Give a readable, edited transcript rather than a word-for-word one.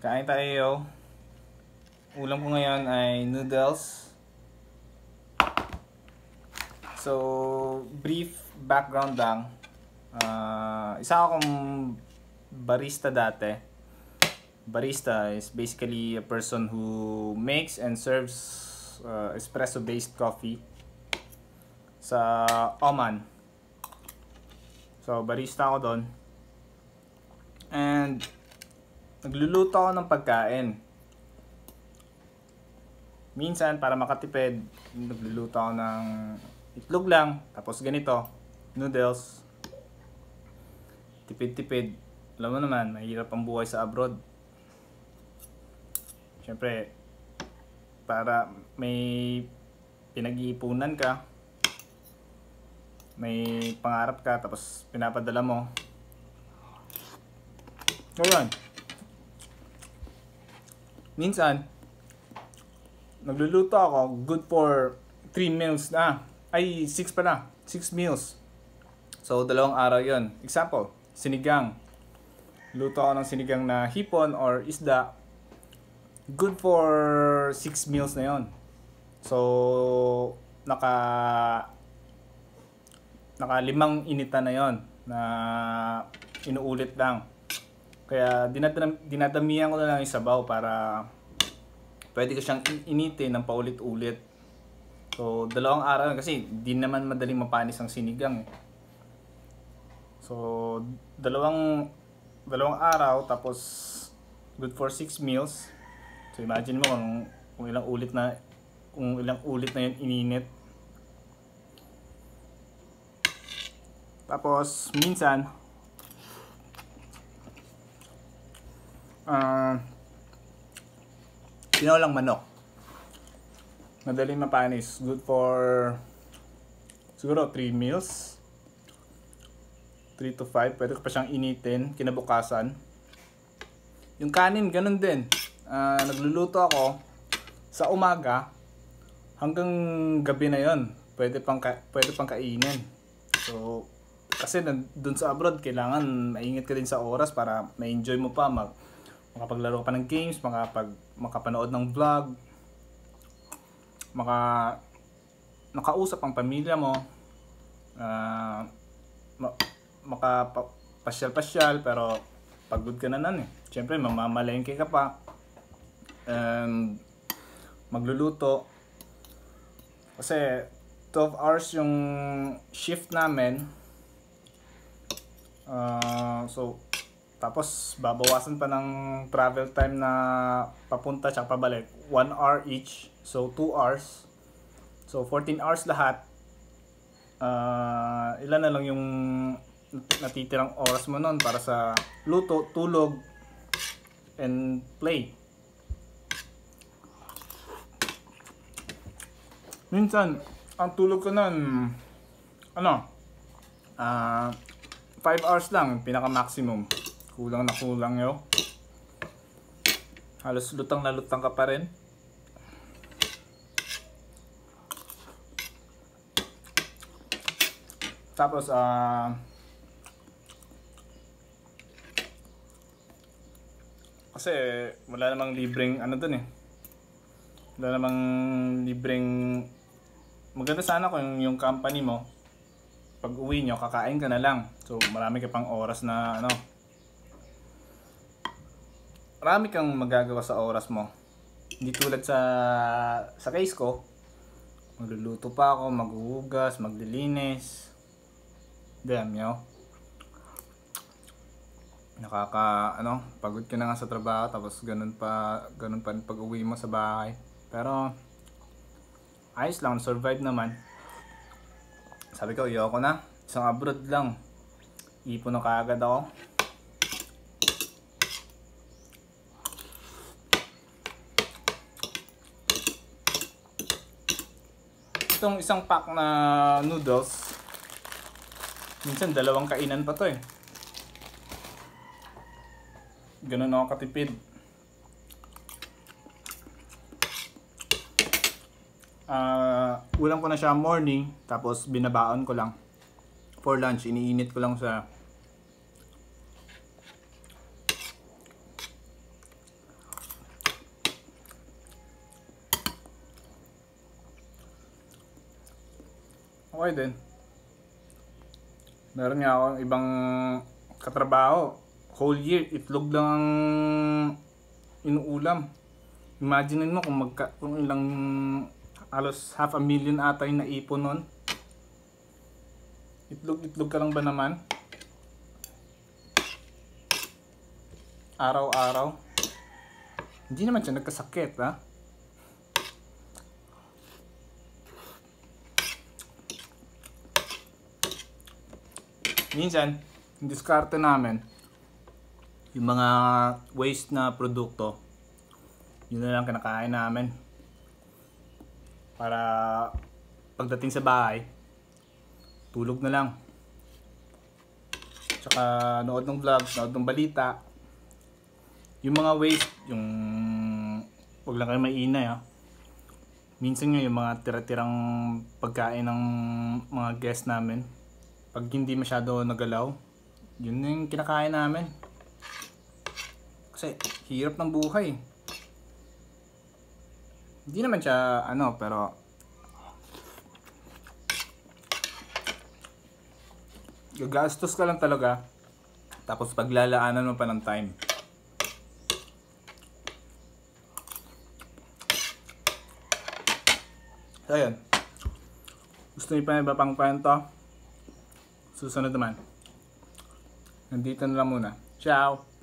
Kain tayo. Ulam ko ngayon ay noodles. So, brief background lang. Isa akong barista dati. Barista is basically a person who makes and serves espresso-based coffee sa Oman. So, barista ako doon. And nagluluto ako ng pagkain. Minsan, para makatipid, nagluluto ako ng itlog lang. Tapos ganito, noodles. Tipid-tipid. Alam mo naman, mahirap ang buhay sa abroad. Siyempre, para may pinag-iipunan ka, may pangarap ka, tapos pinapadala mo. Ngayon, minsan, nagluluto ako, good for 3 meals na. Ay, 6 pala. 6 meals. So, 2 araw yon. Example, sinigang. Luto ako ng sinigang na hipon or isda. Good for 6 meals na yon. So, naka 5 initan na yon na inuulit lang. Kaya dinadamihan ko na lang yung sabaw para pwede ko siyang initin ng paulit-ulit. So, 2 araw kasi di naman madaling mapanis ang sinigang. So, 2 araw tapos good for 6 meals. So, imagine mo kung ilang ulit na yun ininit. Tapos minsan tinolang manok. Madaling mapanis. Good for siguro 3 meals. 3 to 5. Pwede ko pa siyang initin kinabukasan. Yung kanin, ganun din. Nagluluto ako sa umaga hanggang gabi na yon. Pwede pang kainin. So, kasi dun sa abroad, kailangan maingat ka din sa oras para ma-enjoy mo pa. Makapaglaro pa ng games, makapanood ng vlog, makausap ang pamilya mo, makapasyal-pasyal, pero pagod ka na nun eh. Siyempre, mamamalengke ka pa, and magluluto. Kasi 12 hours yung shift namin. So, tapos babawasan pa ng travel time na papunta tsaka pabalik. 1 hour each. So, 2 hours. So, 14 hours lahat. Ilan na lang yung natitirang oras mo nun para sa luto, tulog, and play. Minsan, ang tulog ko nun, 5 hours lang, pinaka-maximum. Kulang na kulang yun. Halos lutang na lutang ka pa rin. Tapos, kasi wala namang libreng dun eh. Wala namang libreng, maganda sana kung yung company mo, pag uwi nyo, kakain ka na lang. So, marami ka pang oras na marami kang magagawa sa oras mo. Hindi tulad sa case ko, magluluto pa ako, maghuhugas, maglilinis. Damn, yo. Pagod ka na nga sa trabaho, tapos ganun pa pag uwi mo sa bahay. Pero, ayos lang, survive naman. Sabi ko, ayoko na. Isang abroad lang. Ipon na kaagad ako. Itong isang pack na noodles, minsan 2 kainan pa to eh. Ganun ako katipid. Ulam ko na siya morning, tapos binabaon ko lang. For lunch, iniinit ko lang sa Okay din. Meron nga akong ibang katrabaho. Whole year, itlog lang ang inuulam. Imagine mo kung ilang halos 500,000 ata yung naipon nun. Itlog ka lang ba naman? Araw-araw. Hindi naman siya nagkasakit, ha? Minsan, yung diskarte namin, yung mga waste na produkto, yun na lang kinakain namin. Para pagdating sa bahay, tulog na lang. Tsaka nood ng vlogs, nood ng balita. Yung mga waste, yung wag lang kayo maingay, ha. Minsan nga yung mga tira-tirang pagkain ng mga guests namin, pag hindi masyado nagalaw, yun na yung kinakain namin. Kasi hirap ng buhay. Hindi naman siya pero gagastos ka lang talaga. Tapos paglalaanan mo pa ng time. So ayun. Gusto niyo pa iba pang kwento? Susunod naman. Nandito na lang muna. Ciao!